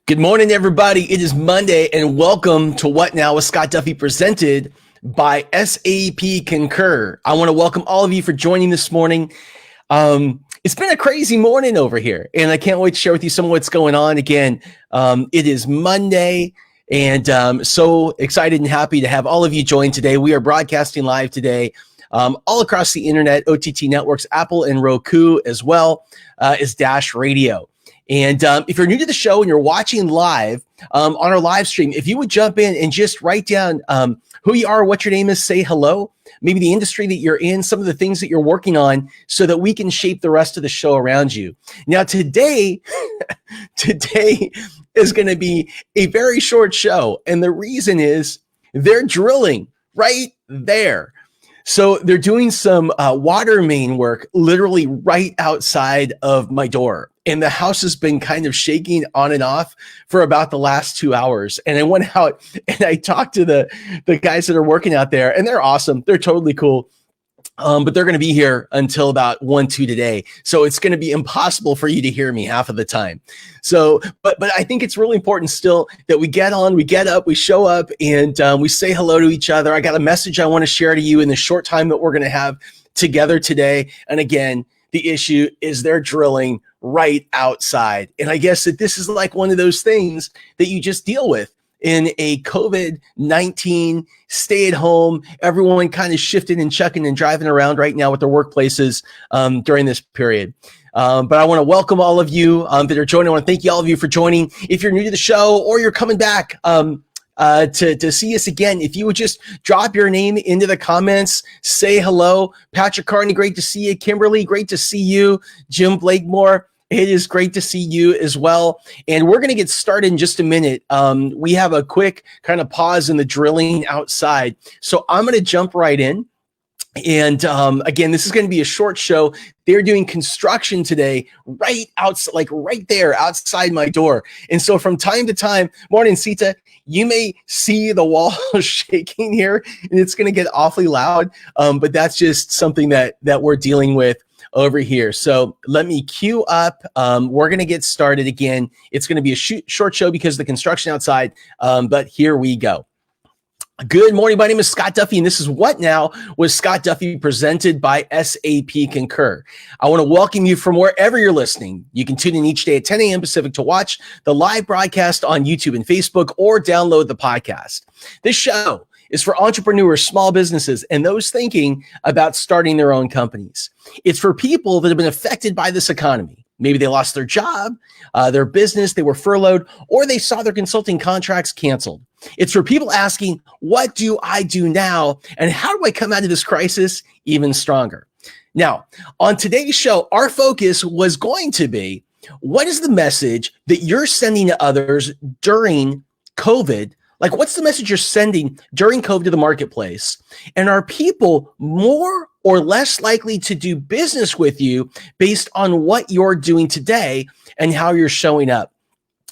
Good morning, everybody. It is Monday, and welcome to What Now with Scott Duffy, presented by SAP Concur. I want to welcome all of you for joining this morning. It's been a crazy morning over here, and I can't wait to share with you some of what's going on. Again, it is Monday, and so excited and happy to have all of you join today. We are broadcasting live today all across the internet, OTT networks, Apple and Roku, as well as Dash Radio. And if you're new to the show and you're watching live on our live stream, if you would jump in and just write down who you are, what your name is, say hello, maybe the industry that you're in, some of the things that you're working on, so that we can shape the rest of the show around you. Now, today is going to be a very short show. And the reason is they're drilling right there. So they're doing some water main work literally right outside of my door. And the house has been kind of shaking on and off for about the last 2 hours. And I went out and I talked to the guys that are working out there, and they're awesome. They're totally cool. But they're going to be here until about 1, 2 today. So it's going to be impossible for you to hear me half of the time. So, but I think it's really important still that we get on, we get up, we show up, and we say hello to each other. I got a message I want to share to you in the short time that we're going to have together today. And again, the issue is they're drilling right outside. And I guess that this is like one of those things that you just deal with in a COVID-19 stay at home, everyone kind of shifting and chucking and driving around right now with their workplaces during this period. But I want to welcome all of you that are joining. I want to thank you, all of you, for joining. If you're new to the show or you're coming back to see us again, if you would just drop your name into the comments, say hello. Patrick Carney, great to see you. Kimberly, great to see you. Jim Blakemore, it is great to see you as well. And we're going to get started in just a minute. We have a quick kind of pause in the drilling outside. So I'm going to jump right in. And again, this is going to be a short show. They're doing construction today right outside, like right there outside my door. And so from time to time, morning, Sita, you may see the wall shaking here, and it's going to get awfully loud. But that's just something that we're dealing with over here. So let me queue up. We're going to get started again. It's going to be a short show because of the construction outside. But here we go. Good morning. My name is Scott Duffy, and this is What Now with Scott Duffy, presented by SAP Concur. I want to welcome you from wherever you're listening. You can tune in each day at 10 a.m. Pacific to watch the live broadcast on YouTube and Facebook, or download the podcast. This show is for entrepreneurs, small businesses, and those thinking about starting their own companies. It's for people that have been affected by this economy. Maybe they lost their job, their business, they were furloughed, or they saw their consulting contracts canceled. It's for people asking, what do I do now? And how do I come out of this crisis even stronger? Now, on today's show, our focus was going to be, what is the message that you're sending to others during COVID? Like, what's the message you're sending during COVID to the marketplace? And are people more or less likely to do business with you based on what you're doing today and how you're showing up?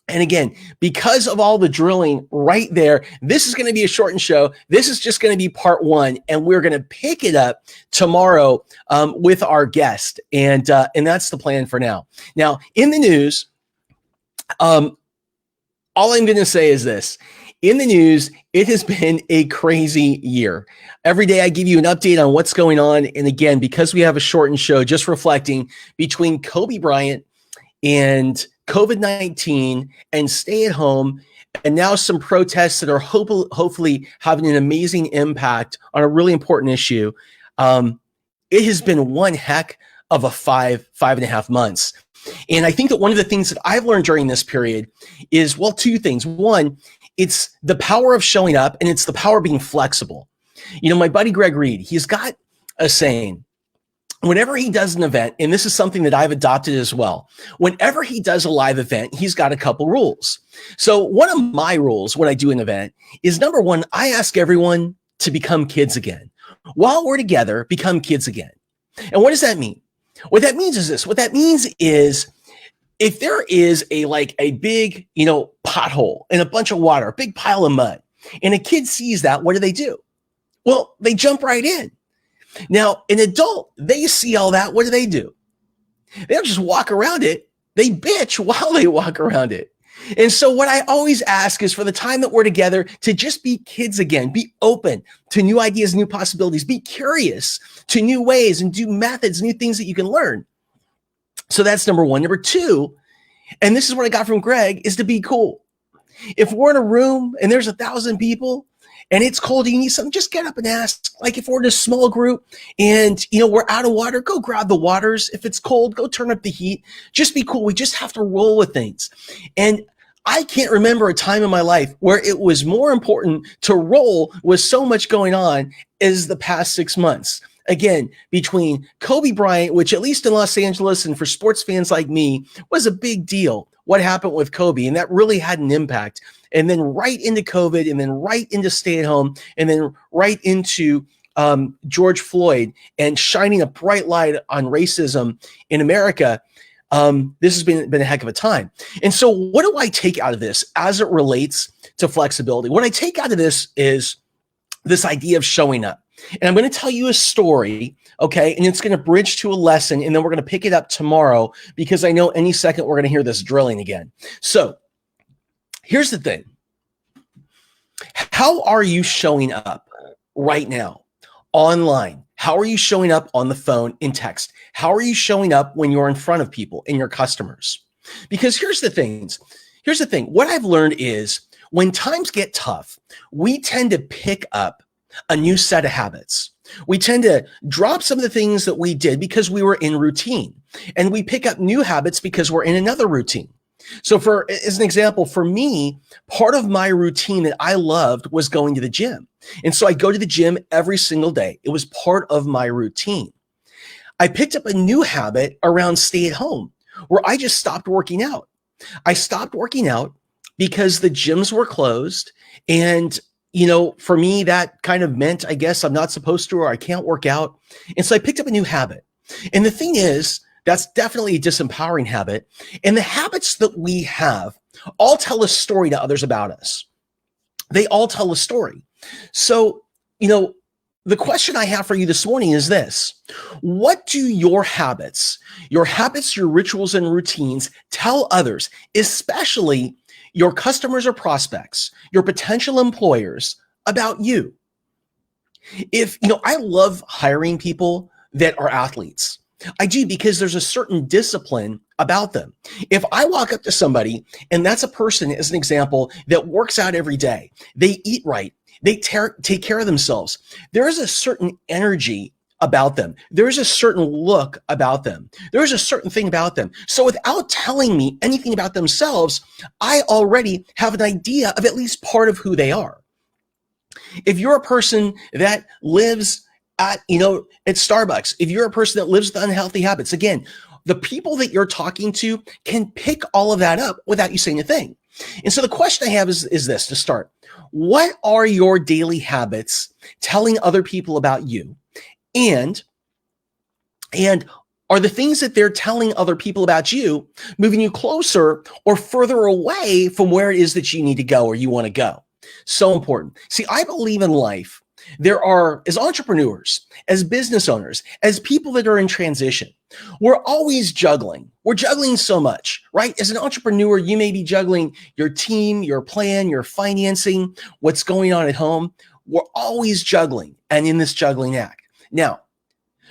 And again, because of all the drilling right there, this is going to be a shortened show. This is just going to be part one, and we're going to pick it up tomorrow with our guest. And that's the plan for now. Now, in the news, all I'm going to say is this. In the news, it has been a crazy year. Every day I give you an update on what's going on. And again, because we have a shortened show, just reflecting between Kobe Bryant and COVID-19 and stay at home, and now some protests that are hopefully having an amazing impact on a really important issue. It has been one heck of a five and a half months. And I think that one of the things that I've learned during this period is, well, two things. One, it's the power of showing up, and it's the power of being flexible. You know, my buddy Greg Reed, he's got a saying. Whenever he does an event, and this is something that I've adopted as well, whenever he does a live event, he's got a couple rules. So one of my rules when I do an event is, number one, I ask everyone to become kids again. While we're together, become kids again. And what does that mean? What that means is this. What that means is, if there is a big, pothole and a bunch of water, a big pile of mud, and a kid sees that, what do? Well, they jump right in. Now, an adult, they see all that. What do? They don't just walk around it. They bitch while they walk around it. And so what I always ask is for the time that we're together to just be kids again, be open to new ideas, new possibilities, be curious to new ways and do methods, new things that you can learn. So that's number one. Number two, and this is what I got from Greg, is to be cool. If we're in a room and there's 1,000 people and it's cold, you need something, just get up and ask. Like if we're in a small group and we're out of water, go grab the waters. If it's cold, go turn up the heat. Just be cool. We just have to roll with things. And I can't remember a time in my life where it was more important to roll with so much going on as the past 6 months. Again, between Kobe Bryant, which at least in Los Angeles and for sports fans like me was a big deal, what happened with Kobe, and that really had an impact. And then right into COVID, and then right into stay at home, and then right into George Floyd and shining a bright light on racism in America. This has been a heck of a time. And so what do I take out of this as it relates to flexibility? What I take out of this is this idea of showing up. And I'm going to tell you a story, okay? And it's going to bridge to a lesson, and then we're going to pick it up tomorrow because I know any second we're going to hear this drilling again. So here's the thing. How are you showing up right now online? How are you showing up on the phone, in text? How are you showing up when you're in front of people and your customers? Because here's the thing. What I've learned is when times get tough, we tend to pick up a new set of habits. We tend to drop some of the things that we did because we were in routine, and we pick up new habits because we're in another routine. So as an example, for me, part of my routine that I loved was going to the gym. And so I go to the gym every single day. It was part of my routine. I picked up a new habit around stay at home where I just stopped working out. I stopped working out because the gyms were closed. And for me, that kind of meant, I guess, I'm not supposed to, or I can't work out. And so I picked up a new habit. And the thing is, that's definitely a disempowering habit. And the habits that we have all tell a story to others about us. They all tell a story. So, the question I have for you this morning is this. What do your habits, your rituals and routines tell others, especially your customers or prospects, your potential employers, about you? I love hiring people that are athletes. I do, because there's a certain discipline about them. If I walk up to somebody and that's a person, as an example, that works out every day, they eat right, they take care of themselves, there is a certain energy about them. There is a certain look about them. There is a certain thing about them. So without telling me anything about themselves, I already have an idea of at least part of who they are. If you're a person that lives at Starbucks, if you're a person that lives with unhealthy habits, again, the people that you're talking to can pick all of that up without you saying a thing. And so the question I have is this to start. What are your daily habits telling other people about you? And are the things that they're telling other people about you moving you closer or further away from where it is that you need to go or you want to go? So important. See, I believe in life, there are, as entrepreneurs, as business owners, as people that are in transition, we're always juggling. We're juggling so much, right? As an entrepreneur, you may be juggling your team, your plan, your financing, what's going on at home. We're always juggling and in this juggling act. Now,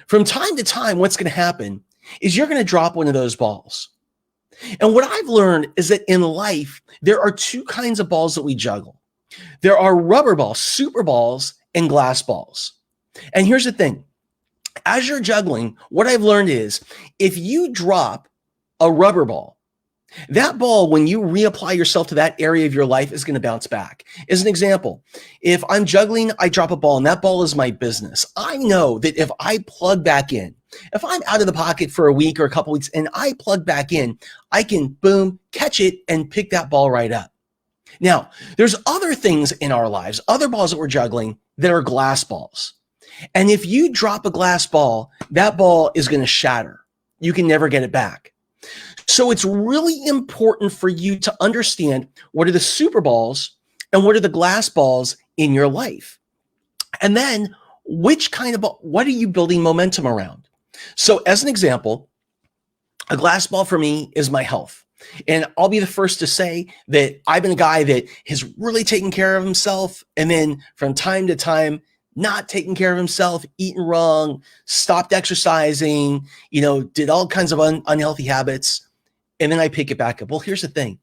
from time to time, what's going to happen is you're going to drop one of those balls. And what I've learned is that in life, there are two kinds of balls that we juggle. There are rubber balls, super balls, and glass balls. And here's the thing. As you're juggling, what I've learned is if you drop a rubber ball, that ball, when you reapply yourself to that area of your life, is going to bounce back. As an example, if I'm juggling, I drop a ball, and that ball is my business. I know that if I plug back in, if I'm out of the pocket for a week or a couple weeks and I plug back in, I can, boom, catch it and pick that ball right up. Now, there's other things in our lives, other balls that we're juggling that are glass balls. And if you drop a glass ball, that ball is going to shatter. You can never get it back. So it's really important for you to understand what are the super balls and what are the glass balls in your life. And then which kind of ball, what are you building momentum around? So as an example, a glass ball for me is my health. And I'll be the first to say that I've been a guy that has really taken care of himself. And then from time to time, not taking care of himself, eating wrong, stopped exercising, did all kinds of unhealthy habits. And then I pick it back up. Well, here's the thing.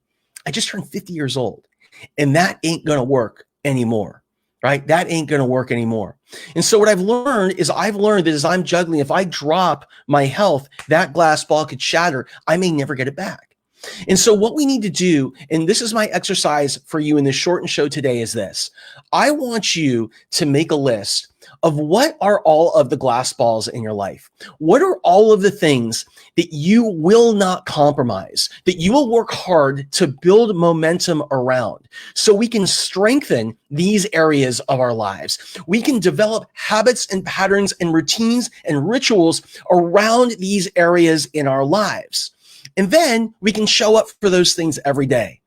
I just turned 50 years old, and that ain't going to work anymore, right? That ain't going to work anymore. And so what I've learned that as I'm juggling, if I drop my health, that glass ball could shatter. I may never get it back. And so what we need to do, and this is my exercise for you in this shortened show today, is this. I want you to make a list of what are all of the glass balls in your life. What are all of the things that you will not compromise, that you will work hard to build momentum around, so we can strengthen these areas of our lives. We can develop habits and patterns and routines and rituals around these areas in our lives. And then we can show up for those things every day.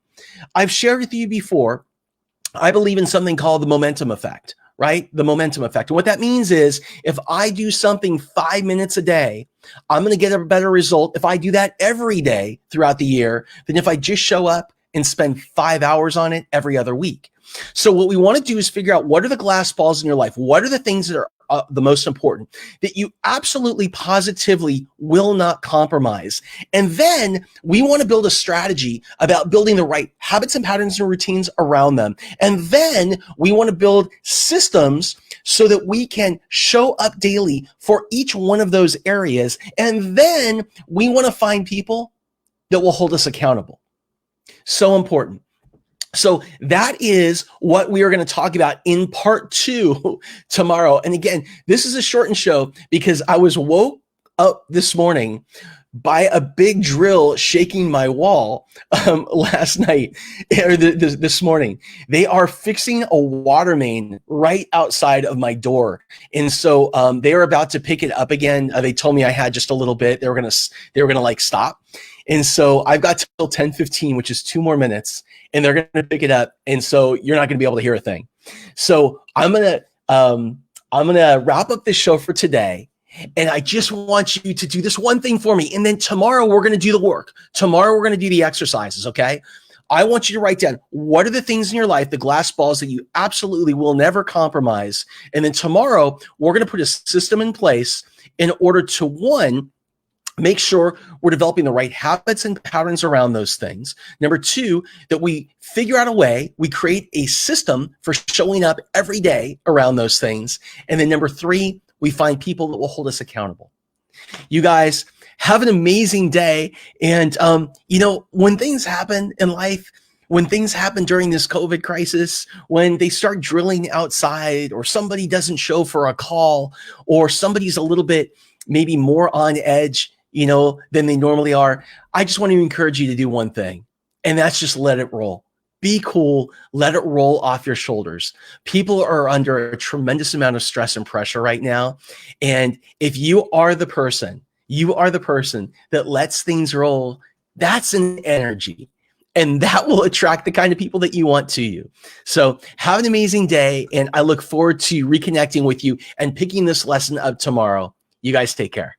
I've shared with you before, I believe in something called the momentum effect, right? The momentum effect. And what that means is if I do something 5 minutes a day, I'm going to get a better result if I do that every day throughout the year than if I just show up and spend 5 hours on it every other week. So what we want to do is figure out, what are the glass balls in your life? What are the things that are the most important that you absolutely positively will not compromise? And then we want to build a strategy about building the right habits and patterns and routines around them. And then we want to build systems so that we can show up daily for each one of those areas. And then we want to find people that will hold us accountable. So important. So that is what we are going to talk about in part 2 tomorrow. And again, this is a shortened show because I was woke up this morning by a big drill shaking my wall last night or this morning. They are fixing a water main right outside of my door. And so they are about to pick it up again. They told me I had just a little bit. They were going to like stop. And so I've got till 10:15, which is 2 more minutes, and they're going to pick it up. And so you're not going to be able to hear a thing. So I'm going to wrap up this show for today. And I just want you to do this one thing for me. And then tomorrow we're going to do the work. Tomorrow we're going to do the exercises. Okay. I want you to write down, what are the things in your life, the glass balls that you absolutely will never compromise. And then tomorrow we're going to put a system in place in order to, one, make sure we're developing the right habits and patterns around those things. Number 2, that we figure out a way, we create a system for showing up every day around those things. And then number 3, we find people that will hold us accountable. You guys have an amazing day. And, when things happen in life, when things happen during this COVID crisis, when they start drilling outside, or somebody doesn't show for a call, or somebody's a little bit maybe more on edge, than they normally are, I just want to encourage you to do one thing, and that's just let it roll. Be cool. Let it roll off your shoulders. People are under a tremendous amount of stress and pressure right now. And if you are the person that lets things roll, that's an energy. And that will attract the kind of people that you want to you. So have an amazing day. And I look forward to reconnecting with you and picking this lesson up tomorrow. You guys take care.